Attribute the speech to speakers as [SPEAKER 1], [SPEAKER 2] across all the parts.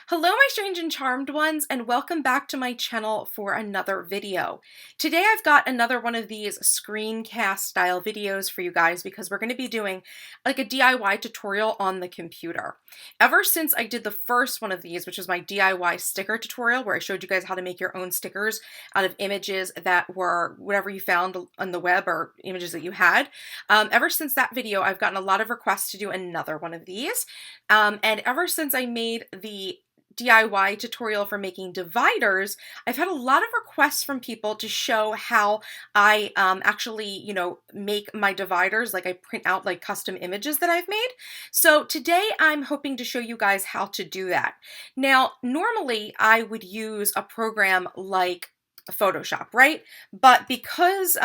[SPEAKER 1] Hello, my strange and charmed ones, and welcome back to my channel for another video. Today I've got another one of these screencast style videos for you guys because we're going to be doing like a DIY tutorial on the computer. Ever since I did the first one of these, which was my DIY sticker tutorial where I showed you guys how to make your own stickers out of images that were whatever you found on the web or images that you had, ever since that video I've gotten a lot of requests to do another one of these. And ever since I made the DIY tutorial for making dividers, I've had a lot of requests from people to show how I actually, make my dividers, like I print out like custom images that I've made. So today I'm hoping to show you guys how to do that. Now, normally I would use a program like Photoshop, right? But because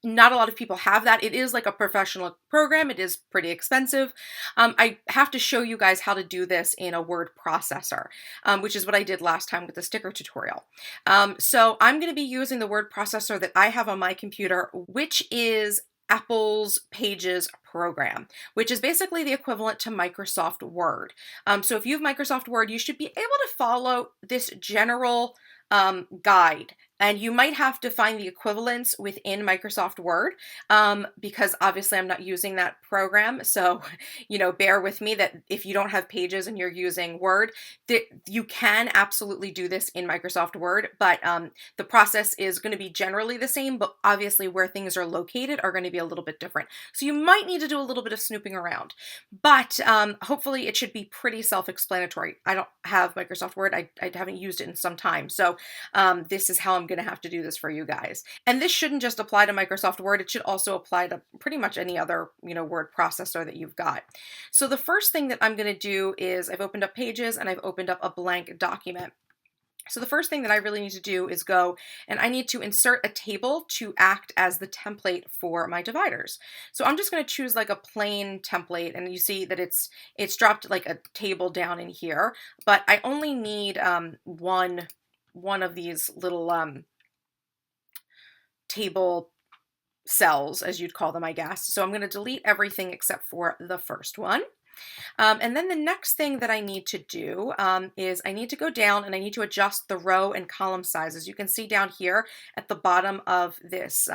[SPEAKER 1] not a lot of people have that. It is like a professional program. It is pretty expensive. I have to show you guys how to do this in a word processor, which is what I did last time with the sticker tutorial. So I'm going to be using the word processor that I have on my computer, which is Apple's Pages program, which is basically the equivalent to Microsoft Word. So if you have Microsoft Word, you should be able to follow this general guide. And you might have to find the equivalents within Microsoft Word because obviously I'm not using that program. So, bear with me that if you don't have Pages and you're using Word, you can absolutely do this in Microsoft Word, but the process is going to be generally the same, but obviously where things are located are going to be a little bit different. So you might need to do a little bit of snooping around, but hopefully it should be pretty self-explanatory. I don't have Microsoft Word. I haven't used it in some time. So this is how I'm going to have to do this for you guys. And this shouldn't just apply to Microsoft Word. It should also apply to pretty much any other, word processor that you've got. So the first thing that I'm going to do is I've opened up Pages and I've opened up a blank document. So the first thing that I really need to do is go and I need to insert a table to act as the template for my dividers. So I'm just going to choose like a plain template, and you see that it's dropped like a table down in here, but I only need one of these little table cells, as you'd call them, I guess. So I'm going to delete everything except for the first one. And then the next thing that I need to do is I need to go down and I need to adjust the row and column sizes. You can see down here at the bottom of this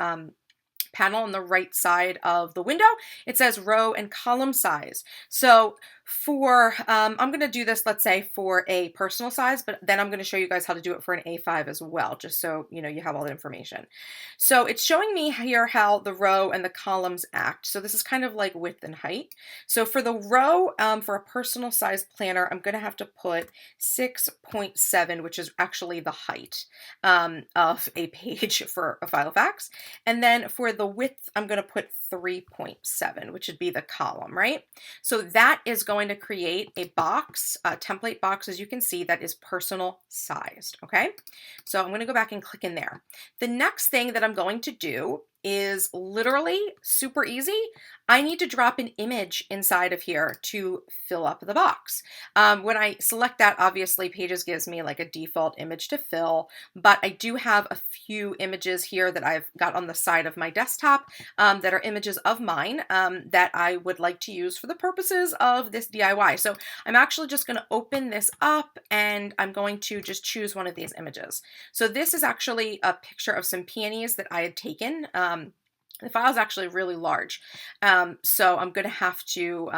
[SPEAKER 1] panel on the right side of the window, it says row and column size. So for, I'm going to do this, let's say for a personal size, but then I'm going to show you guys how to do it for an A5 as well, just so you have all the information. So it's showing me here how the row and the columns act. So this is kind of like width and height. So for the row, for a personal size planner, I'm going to have to put 6.7, which is actually the height of a page for a file of facts. And then for the width, I'm going to put 3.7, which would be the column, right? So that is going to create a box, a template box, as you can see, that is personal sized, okay? So I'm going to go back and click in there. The next thing that I'm going to do is literally super easy. I need to drop an image inside of here to fill up the box. When I select that, obviously Pages gives me like a default image to fill, but I do have a few images here that I've got on the side of my desktop that are images of mine that I would like to use for the purposes of this DIY. So I'm actually just going to open this up and I'm going to just choose one of these images. So this is actually a picture of some peonies that I had taken. The file is actually really large, so I'm going to have to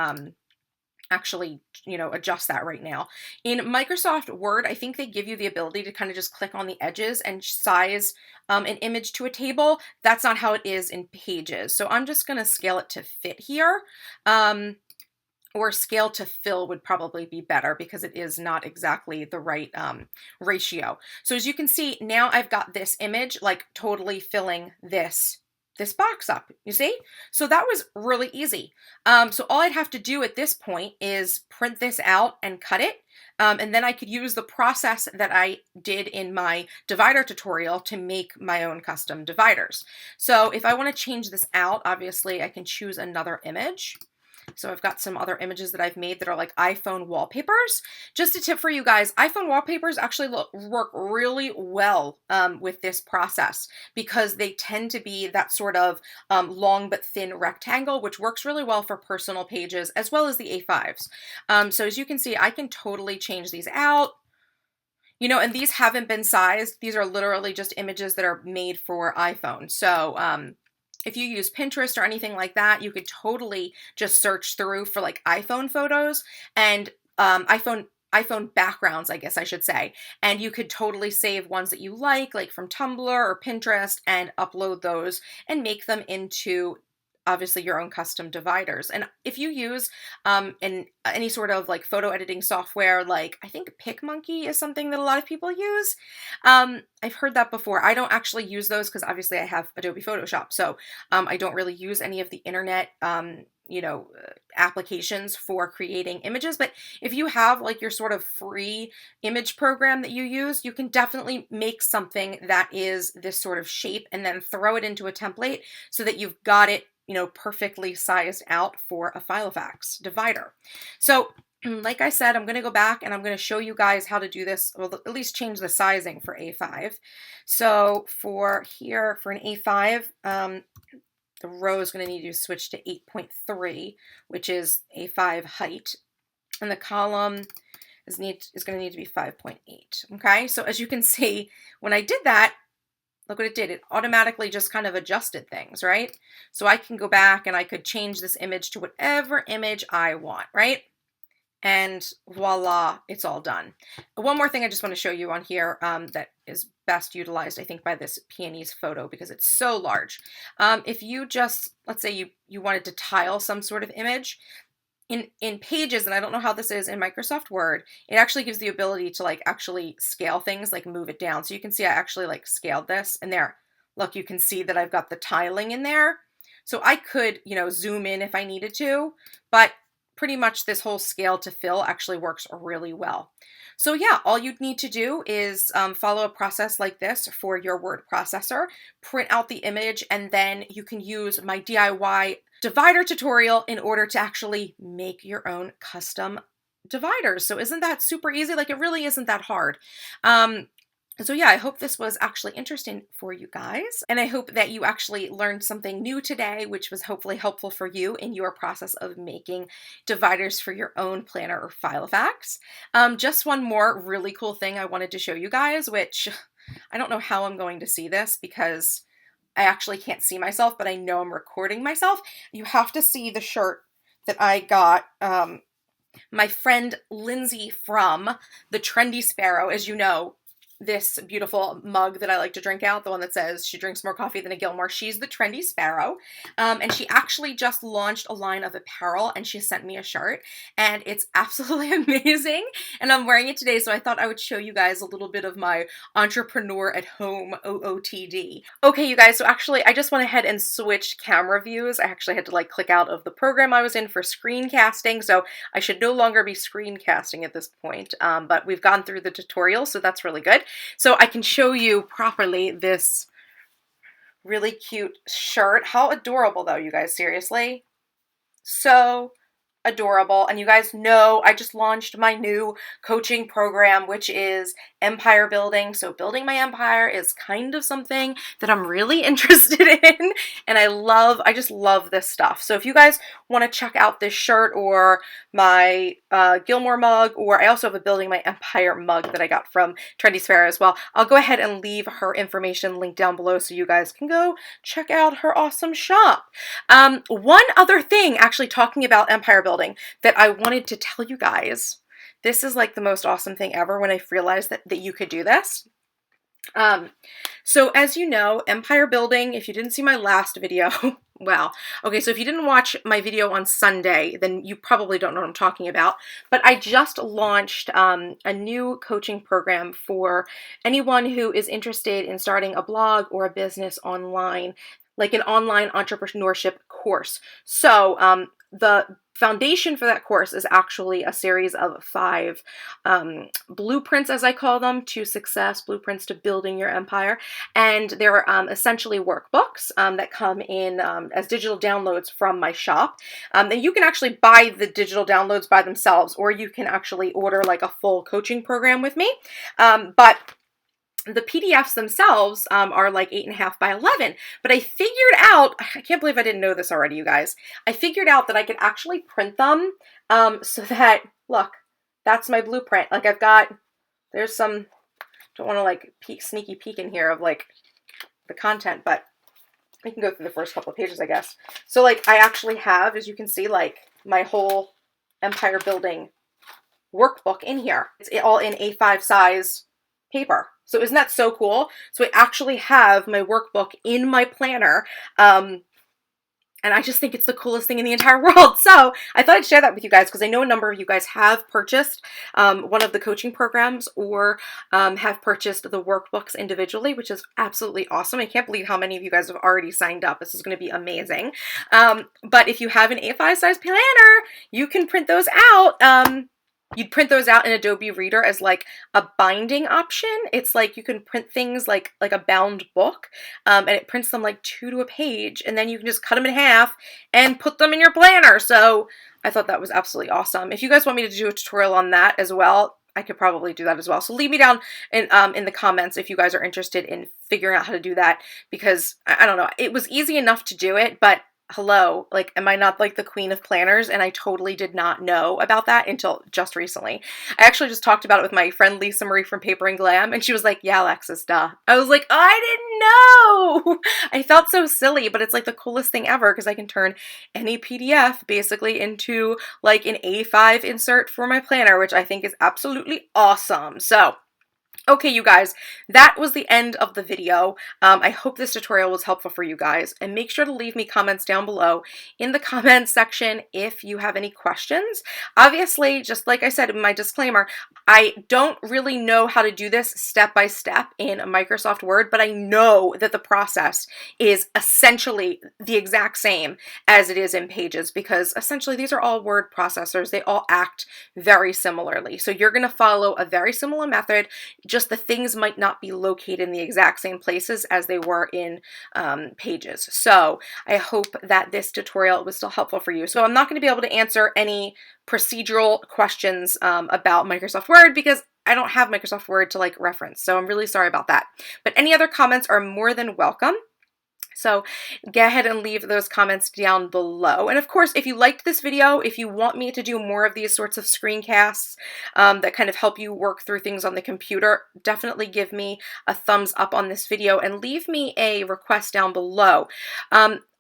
[SPEAKER 1] actually, adjust that right now. In Microsoft Word, I think they give you the ability to kind of just click on the edges and size an image to a table. That's not how it is in Pages. So I'm just going to scale it to fit here. Or scale to fill would probably be better because it is not exactly the right ratio. So as you can see, now I've got this image like totally filling this box up, you see? So that was really easy. So all I'd have to do at this point is print this out and cut it. And then I could use the process that I did in my divider tutorial to make my own custom dividers. So if I want to change this out, obviously I can choose another image. So I've got some other images that I've made that are like iPhone wallpapers. Just a tip for you guys, iPhone wallpapers actually work really well with this process because they tend to be that sort of long but thin rectangle, which works really well for personal pages as well as the A5s. So as you can see, I can totally change these out. You know, and these haven't been sized. These are literally just images that are made for iPhone. So if you use Pinterest or anything like that, you could totally just search through for like iPhone photos and iPhone backgrounds, I guess I should say. And you could totally save ones that you like from Tumblr or Pinterest, and upload those and make them into obviously your own custom dividers. And if you use any sort of like photo editing software, like I think PicMonkey is something that a lot of people use. I've heard that before. I don't actually use those because obviously I have Adobe Photoshop. So I don't really use any of the internet applications for creating images. But if you have like your sort of free image program that you use, you can definitely make something that is this sort of shape and then throw it into a template so that you've got it, perfectly sized out for a Filofax divider. So like I said, I'm going to go back and I'm going to show you guys how to do this, well, at least change the sizing for A5. So for here, for an A5, the row is going to need to switch to 8.3, which is A5 height. And the column is going to need to be 5.8. Okay, so as you can see, when I did that, look what it did. It automatically just kind of adjusted things, right? So I can go back and I could change this image to whatever image I want, right? And voila, it's all done. One more thing I just want to show you on here that is best utilized, I think, by this peonies photo because it's so large. If you just, let's say you wanted to tile some sort of image, in Pages, and I don't know how this is in Microsoft Word, it actually gives the ability to like actually scale things, like move it down. So you can see I actually like scaled this, and there, look, you can see that I've got the tiling in there. So I could, zoom in if I needed to, but pretty much this whole scale to fill actually works really well. So yeah, all you'd need to do is follow a process like this for your word processor, print out the image, and then you can use my DIY divider tutorial in order to actually make your own custom dividers. So isn't that super easy? Like, it really isn't that hard. So yeah, I hope this was actually interesting for you guys. And I hope that you actually learned something new today, which was hopefully helpful for you in your process of making dividers for your own planner or Filofax. Just one more really cool thing I wanted to show you guys, which I don't know how I'm going to see this because I actually can't see myself, but I know I'm recording myself. You have to see the shirt that I got my friend Lindsay from the Trendy Sparrow. As you know, this beautiful mug that I like to drink out, the one that says she drinks more coffee than a Gilmore. She's the Trendy Sparrow. And she actually just launched a line of apparel and she sent me a shirt and it's absolutely amazing. And I'm wearing it today. So I thought I would show you guys a little bit of my entrepreneur at home OOTD. Okay, you guys, so actually I just went ahead and switched camera views. I actually had to like click out of the program I was in for screencasting. So I should no longer be screencasting at this point. But we've gone through the tutorial, so that's really good. So I can show you properly this really cute shirt. How adorable though, you guys, seriously. So adorable. And you guys know I just launched my new coaching program, which is empire building. So building my empire is kind of something that I'm really interested in. And I just love this stuff. So if you guys want to check out this shirt or my Gilmore mug, or I also have a building my empire mug that I got from Trendy Sparrow as well, I'll go ahead and leave her information linked down below so you guys can go check out her awesome shop. One other thing, actually talking about empire building, that I wanted to tell you guys. This is like the most awesome thing ever when I realized that you could do this. So as you know, empire building, if you didn't see my last video, wow. Okay, so if you didn't watch my video on Sunday, then you probably don't know what I'm talking about. But I just launched a new coaching program for anyone who is interested in starting a blog or a business online, like an online entrepreneurship course. So the foundation for that course is actually a series of 5 blueprints, as I call them, to success, blueprints to building your empire. And they're essentially workbooks that come in as digital downloads from my shop. And you can actually buy the digital downloads by themselves, or you can actually order like a full coaching program with me. But the PDFs themselves are like 8.5 by 11, but I figured out, I can't believe I didn't know this already, you guys. I figured out that I could actually print them so that, look, that's my blueprint. Like there's some, don't want to like sneaky peek in here of like the content, but I can go through the first couple of pages, I guess. So like I actually have, as you can see, like my whole empire building workbook in here. It's all in A5 size paper. So isn't that so cool? So I actually have my workbook in my planner. And I just think it's the coolest thing in the entire world. So I thought I'd share that with you guys because I know a number of you guys have purchased one of the coaching programs or have purchased the workbooks individually, which is absolutely awesome. I can't believe how many of you guys have already signed up. This is going to be amazing. But if you have an A5 size planner, you can print those out. You'd print those out in Adobe Reader as like a binding option. It's like you can print things like a bound book, and it prints them like 2 to a page, and then you can just cut them in half and put them in your planner. So I thought that was absolutely awesome. If you guys want me to do a tutorial on that as well, I could probably do that as well. So leave me down in the comments if you guys are interested in figuring out how to do that, because I don't know, it was easy enough to do it, but hello, like, am I not like the queen of planners? And I totally did not know about that until just recently. I actually just talked about it with my friend Lisa Marie from Paper and Glam, and she was like, yeah, Alexis, duh. I was like, I didn't know. I felt so silly, but it's like the coolest thing ever because I can turn any PDF basically into like an A5 insert for my planner, which I think is absolutely awesome. So okay, you guys, that was the end of the video. I hope this tutorial was helpful for you guys, and make sure to leave me comments down below in the comments section if you have any questions. Obviously, just like I said in my disclaimer, I don't really know how to do this step by step in Microsoft Word, but I know that the process is essentially the exact same as it is in Pages, because essentially these are all word processors. They all act very similarly. So you're going to follow a very similar method, just the things might not be located in the exact same places as they were in Pages. So I hope that this tutorial was still helpful for you. So I'm not going to be able to answer any procedural questions about Microsoft Word because I don't have Microsoft Word to like reference. So I'm really sorry about that. But any other comments are more than welcome. So go ahead and leave those comments down below. And of course, if you liked this video, if you want me to do more of these sorts of screencasts that kind of help you work through things on the computer, definitely give me a thumbs up on this video and leave me a request down below.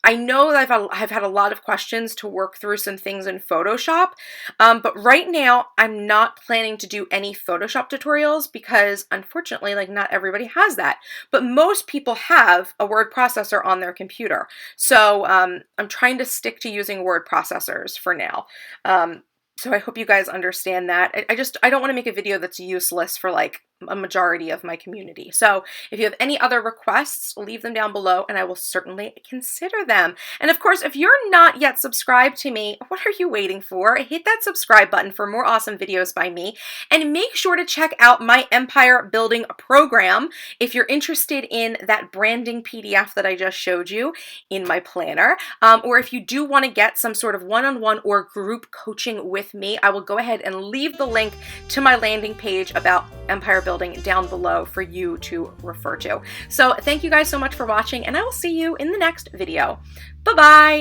[SPEAKER 1] I know that I've had a lot of questions to work through some things in Photoshop, but right now I'm not planning to do any Photoshop tutorials because unfortunately, like, not everybody has that, but most people have a word processor on their computer. So I'm trying to stick to using word processors for now. So I hope you guys understand that. I don't want to make a video that's useless for like a majority of my community. So if you have any other requests, leave them down below and I will certainly consider them. And of course, if you're not yet subscribed to me, what are you waiting for? Hit that subscribe button for more awesome videos by me, and make sure to check out my empire building program if you're interested in that branding PDF that I just showed you in my planner, or if you do want to get some sort of one-on-one or group coaching with me, I will go ahead and leave the link to my landing page about empire building down below for you to refer to. So thank you guys so much for watching, and I will see you in the next video. Bye-bye!